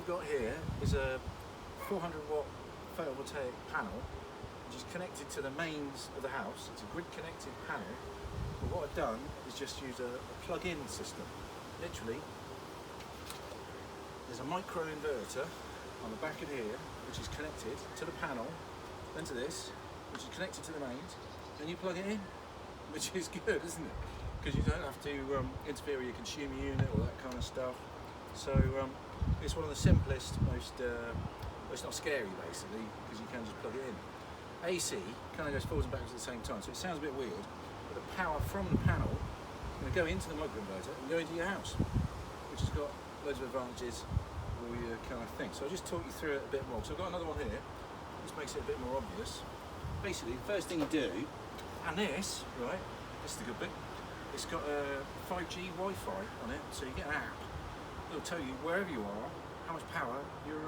we've got here is a 400 watt photovoltaic panel which is connected to the mains of the house. It's a grid connected panel, but what I've done is just use a plug-in system. Literally, there's a micro inverter on the back of here which is connected to the panel, then to this, which is connected to the mains, and you plug it in, which is good, isn't it? Because you don't have to interfere with your consumer unit or that kind of stuff. So it's one of the simplest, most, well, it's not scary basically, because you can just plug it in. AC kind of goes forwards and backwards at the same time, so it sounds a bit weird, but the power from the panel is going to go into the microinverter and go into your house, which has got loads of advantages for your kind of thing. So I'll just talk you through it a bit more. So I've got another one here, which makes it a bit more obvious. Basically, the first thing you do, and this, right, this is the good bit, it's got a 5G Wi-Fi on it, so you get an app. It'll tell you wherever you are, how much power your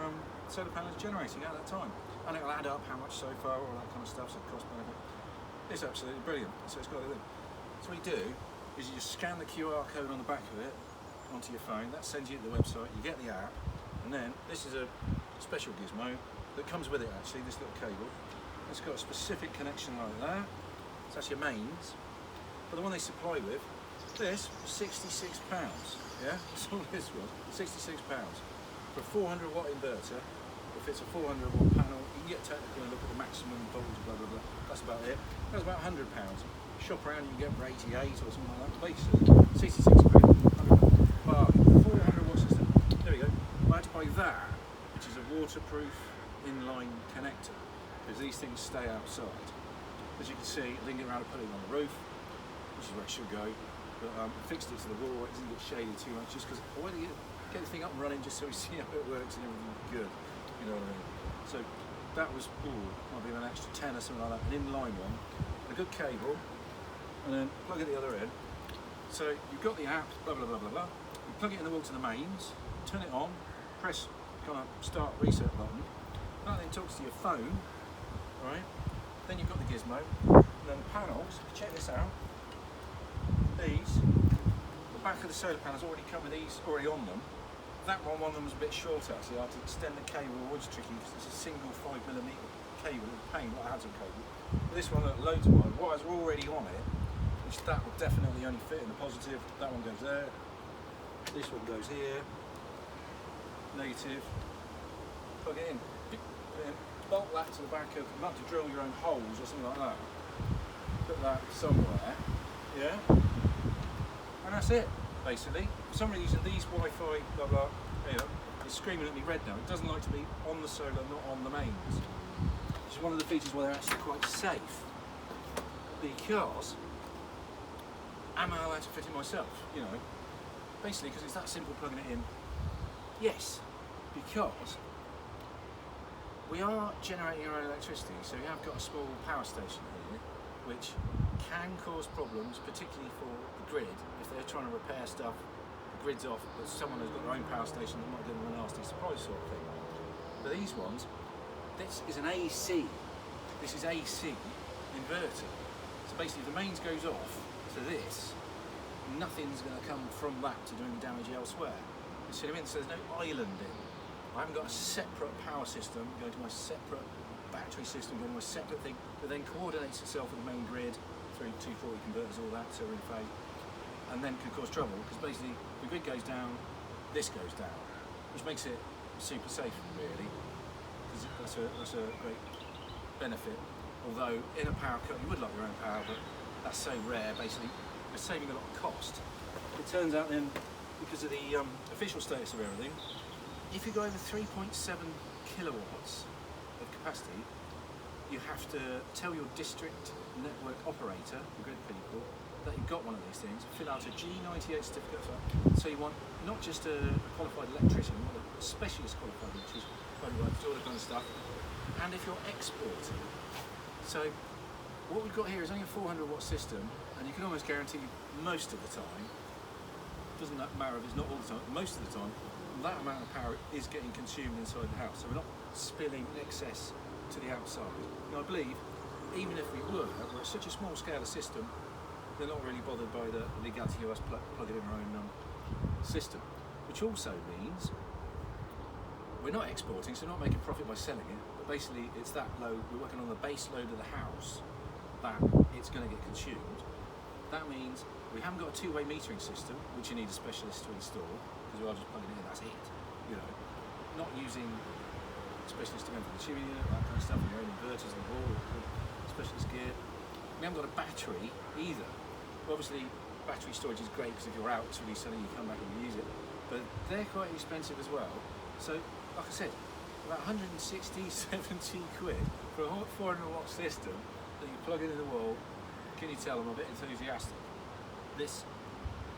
solar panel is generating at that time. And it'll add up how much so far, all that kind of stuff, so cost benefit. It's absolutely brilliant. So it's got everything. So what you do is you just scan the QR code on the back of it onto your phone. That sends you to the website. You get the app, and then this is a special gizmo that comes with it. Actually, this little cable. It's got a specific connection like that. So that's your mains. But the one they supply with, this was £66. Yeah, that's all this was. £66 for a 400 watt inverter. If it's a 400 watt panel, you can get technical and look at the maximum voltage, blah blah blah. That's about it. That's about £100. Shop around, you can get for 88 or something like that. Basically, 66 quid, 100 bargain. 400 watt system. There we go. I had to buy that, which is a waterproof inline connector, because these things stay outside. As you can see, I didn't get around to putting it on the roof, which is where it should go. But I fixed it to the wall. It doesn't get shaded too much, just because I want to get the thing up and running, just so we see how it works and everything's good. You know what I mean? So that was, might be an extra 10 or something like that, an inline one, a good cable, and then plug it at the other end. So you've got the app, blah blah blah blah blah. You plug it in the wall to the mains, turn it on, press kind of start reset button. That then talks to your phone, right? Then you've got the gizmo, and then the panels. Check this out. These, the back of the solar panels already come with these already on them. That one of them was a bit shorter actually. I had to extend the cable, which is tricky because it's a single 5mm cable. It's a pain, I had some cable. But this one, loads of wires are already on it, which that would definitely only fit in the positive. That one goes there. This one goes here. Negative. Plug it in. Put it in. Bolt that to the back of. You might have to drill your own holes or something like that. Put that somewhere. Yeah. And that's it. Basically, for some reason these Wi-Fi blah blah, you know, it's screaming at me red now. It doesn't like to be on the solar, not on the mains. Which is one of the features where they're actually quite safe. Because am I allowed to fit it myself? You know, basically because it's that simple plugging it in. Yes, because we are generating our own electricity, so we have got a small power station here, which can cause problems, particularly for the grid. If they're trying to repair stuff, the grid's off, but someone has got their own power station that might give them a nasty surprise sort of thing. But these ones, this is an AC. This is AC inverter. So basically, if the mains goes off to this, nothing's going to come from that to do any damage elsewhere. You see what I mean? So there's no islanding. I haven't got a separate power system going to my separate battery system, going to my separate thing that then coordinates itself with the main grid through 240 converters, all that, so in phase, and then could cause trouble because basically the grid goes down, this goes down, which makes it super safe really, because that's a great benefit. Although in a power cut you would like your own power, but that's so rare. Basically, we're saving a lot of cost. It turns out then, because of the official status of everything, if you go over 3.7 kilowatts of capacity, you have to tell your district network operator, the grid people, that you've got one of these things, fill out a G98 certificate for that. So you want not just a qualified electrician, you want a specialist qualified electrician, all that kind of stuff. And if you're exporting, so what we've got here is only a 400 watt system, and you can almost guarantee most of the time, doesn't matter if it's not all the time, most of the time, that amount of power is getting consumed inside the house. So we're not spilling excess to the outside. And I believe, even if we were, we're at such a small scale of system, they're not really bothered by the legality of us plugging in our own system. Which also means we're not exporting, so we're not making profit by selling it, but basically it's that load, we're working on the base load of the house that it's going to get consumed. That means we haven't got a two-way metering system, which you need a specialist to install, because we are just plugging it in, that's it. You know, not using specialists to go for the tuning unit, that kind of stuff, and your own inverters on the wall, specialist gear. We haven't got a battery either. Obviously, battery storage is great because if you're out, it's really sunny, you come back and you use it. But they're quite expensive as well. So, like I said, about 160, 70 quid for a 400 watt system that you plug into the wall. Can you tell I'm a bit enthusiastic? This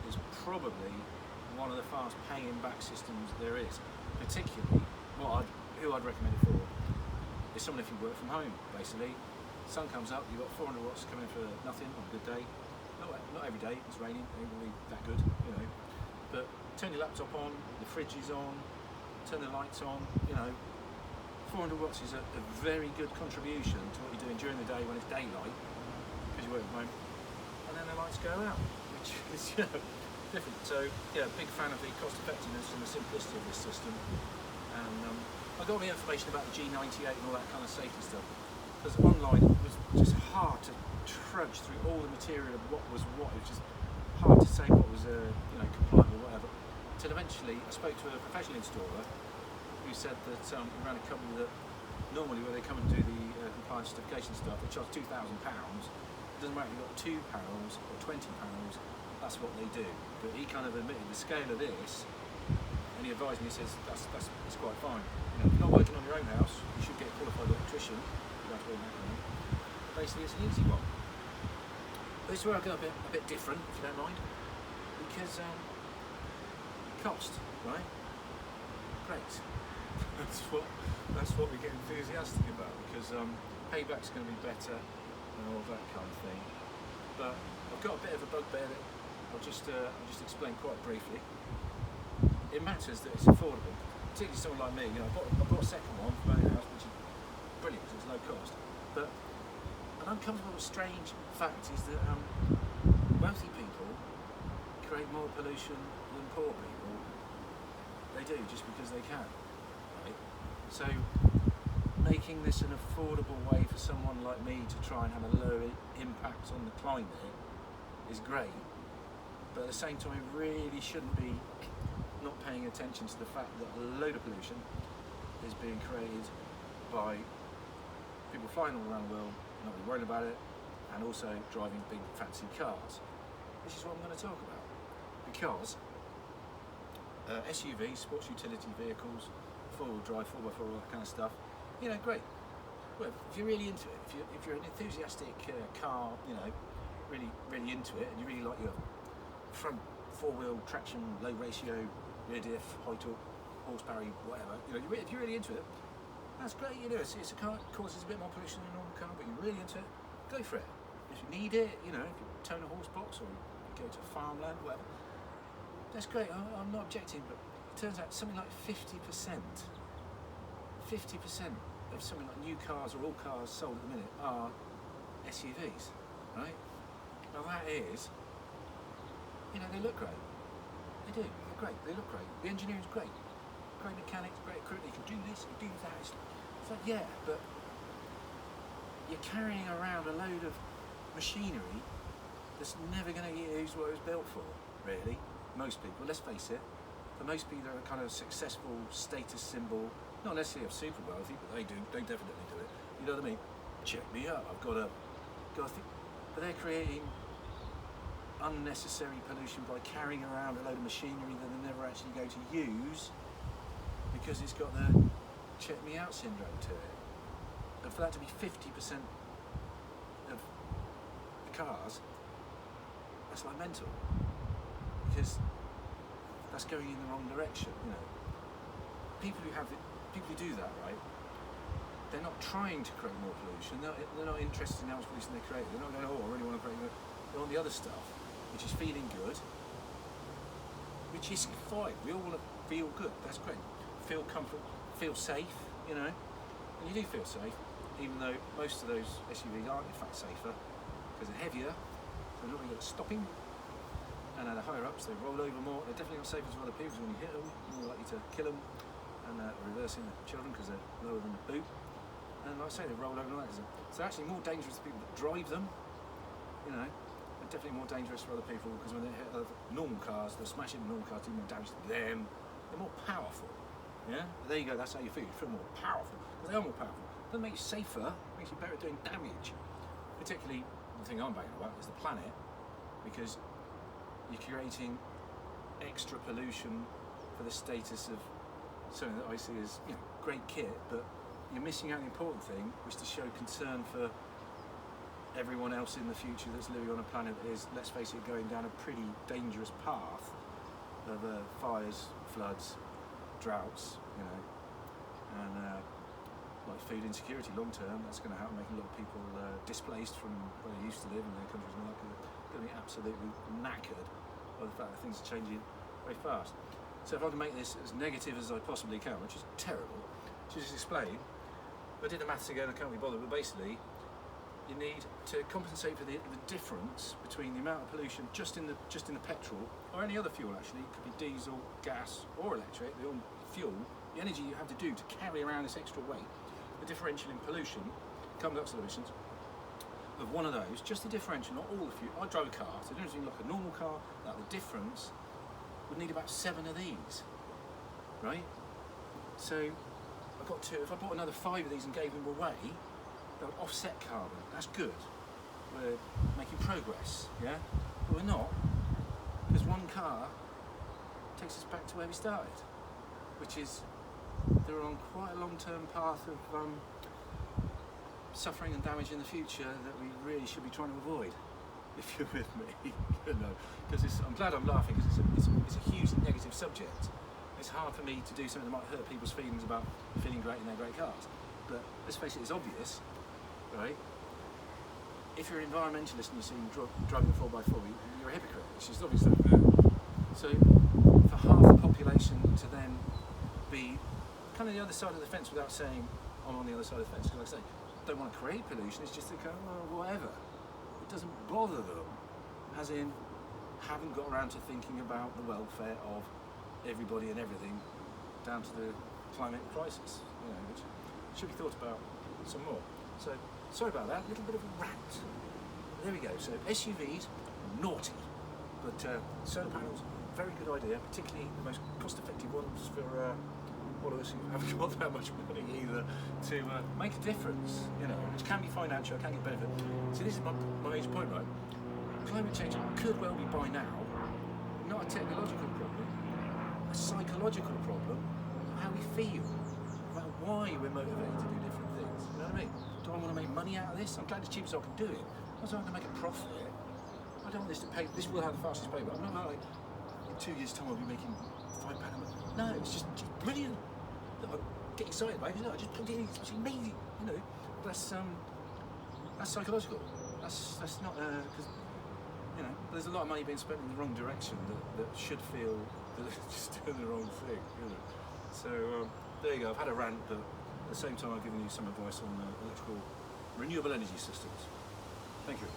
is probably one of the fast paying back systems there is. Particularly, who I'd recommend it for is someone if you work from home, basically. Sun comes up, you've got 400 watts coming in for nothing on a good day. Not every day, it's raining, it ain't really that good, you know. But turn your laptop on, the fridge is on, turn the lights on, you know. 400 watts is a very good contribution to what you're doing during the day when it's daylight, because you work from home. And then the lights go out, which is, you know, different. So, yeah, big fan of the cost effectiveness and the simplicity of this system. And I got the information about the G98 and all that kind of safety stuff, because online it was just hard to trudge through all the material of what was what. It was just hard to say what was you know, compliant or whatever. Until eventually I spoke to a professional installer who said that we ran a company that normally where they come and do the compliance certification stuff, they charge £2,000. It doesn't matter if you've got £2 or £20, that's what they do. But he kind of admitted the scale of this, and he advised me, he says it's quite fine. You know, if you're not working on your own house, you should get a qualified electrician. You don't have to worry about that. Basically, it's an easy one. But this is where I go a bit different, if you don't mind, because cost, right? Great. That's what we get enthusiastic about, because payback's going to be better and all that kind of thing. But I've got a bit of a bugbear that I'll just explain quite briefly. It matters that it's affordable, particularly someone like me. You know, I bought a second one for my own house, which is brilliant because it's low cost. But an uncomfortable, strange fact is that wealthy people create more pollution than poor people. They do, just because they can. Right? So making this an affordable way for someone like me to try and have a lower impact on the climate is great. But at the same time, it really shouldn't be not paying attention to the fact that a load of pollution is being created by people flying all around the world, not really worrying about it, and also driving big fancy cars. This is what I'm going to talk about, because SUVs, sports utility vehicles, four-wheel drive, 4x4, all that kind of stuff, you know, great. Well, if you're really into it, if you're an enthusiastic car, you know, really into it, and you really like your front four-wheel traction, low ratio, rear diff, high torque, horsepower, whatever, you know, if you're really into it, that's great. You know, it's a car that causes a bit more pollution than a normal car, but you're really into it, go for it. If you need it, you know, if you tone a horse box or you go to farmland, whatever, that's great. I'm not objecting, but it turns out something like 50% of something like new cars or all cars sold at the minute are SUVs, right? Now that is, you know, they look great. They do, they're great, they look great. The engineering's great. Great mechanics, great equipment, you can do this, you can do that. It's like, yeah, but you're carrying around a load of machinery that's never going to use what it was built for, really. Most people, let's face it, for most people are a kind of successful status symbol, not necessarily of super wealthy, but they definitely do it. You know what I mean? Check me out, I've got a thing. But they're creating unnecessary pollution by carrying around a load of machinery that they're never actually going to use, because it's got the check me out syndrome to it. And for that to be 50% of the cars, that's like mental, because that's going in the wrong direction. You know, people who do that, right, they're not trying to create more pollution. They're not interested in how much pollution they create. They're not going, oh, I really want to create more. They're on the other stuff, which is feeling good, which is fine. We all want to feel good. That's great. Feel comfort, feel safe, you know. And you do feel safe, even though most of those SUVs aren't in fact safer, because they're heavier, so they're not really good at stopping, and at the higher ups they roll over more. They're definitely not safer to other people, so when you hit them, you're more likely to kill them. and reversing the children because they're lower than the boot. And like I say, they roll over and all that. So they're actually more dangerous to people that drive them, you know, and definitely more dangerous for other people because when they hit other normal cars, they'll smash into normal cars, do more damage to them. They're more powerful, yeah? But there you go, that's how you feel. You feel more powerful because they are more powerful. It doesn't make you safer, it makes you better at doing damage. Particularly, the thing I'm banging about is the planet, because you're creating extra pollution for the status of something that I see as, you know, great kit, but you're missing out the important thing, which is to show concern for everyone else in the future that's living on a planet that is, let's face it, going down a pretty dangerous path of fires, floods, droughts, you know, and like food insecurity long term. That's going to happen, make a lot of people displaced from where they used to live in their countries, and they're going to be absolutely knackered by the fact that things are changing very fast. So if I can make this as negative as I possibly can, which is terrible, to just explain, I did the maths again, I can't be bothered, but basically you need to compensate for the difference between the amount of pollution just in the petrol, or any other fuel actually, it could be diesel, gas or electric, the fuel, the energy you have to do to carry around this extra weight, the differential in pollution, carbon dioxide emissions, of one of those, just the differential, not all the fuel. I drive a car, so it doesn't look like a normal car, like the difference would need about 7 of these, right? So I got 2, if I bought another 5 of these and gave them away, that would offset carbon. That's good. We're making progress, yeah? But we're not, because one car takes us back to where we started, which is they're on quite a long-term path of suffering and damage in the future that we really should be trying to avoid, if you're with me, you know. Because I'm glad I'm laughing, because it's a huge negative subject. It's hard for me to do something that might hurt people's feelings about feeling great in their great cars. But let's face it, it's obvious, right? If you're an environmentalist and you see them driving a 4x4, you're a hypocrite. It's just obvious that. So for half the population to then be kind of the other side of the fence without saying I'm on the other side of the fence, because like I say, don't want to create pollution, it's just to go, well, whatever. It doesn't bother them, as in haven't got around to thinking about the welfare of everybody and everything down to the climate crisis, you know, which should be thought about some more. So sorry about that, a little bit of a rant. There we go. So SUVs, naughty, but solar panels, very good idea, particularly the most cost-effective ones for all of us who haven't got that much money either, to make a difference, you know, which can be financial, can get benefit. So this is my major point, right? Climate change could well be by now not a technological problem, a psychological problem of how we feel, about why we're motivated to do different things. You know what I mean? Do I want to make money out of this? I'm glad as cheap as I can do it. I'm not going to make a profit. I don't want this to pay. This will have the fastest payback. I'm not like in 2 years' time I'll be making £5 a month. No, it's just brilliant. I get excited about it. I just put it in. It's amazing. You know, that's psychological. That's not because. You know, there's a lot of money being spent in the wrong direction that should feel that it's just doing the wrong thing, you know. So there you go, I've had a rant, but at the same time I've given you some advice on electrical renewable energy systems. Thank you.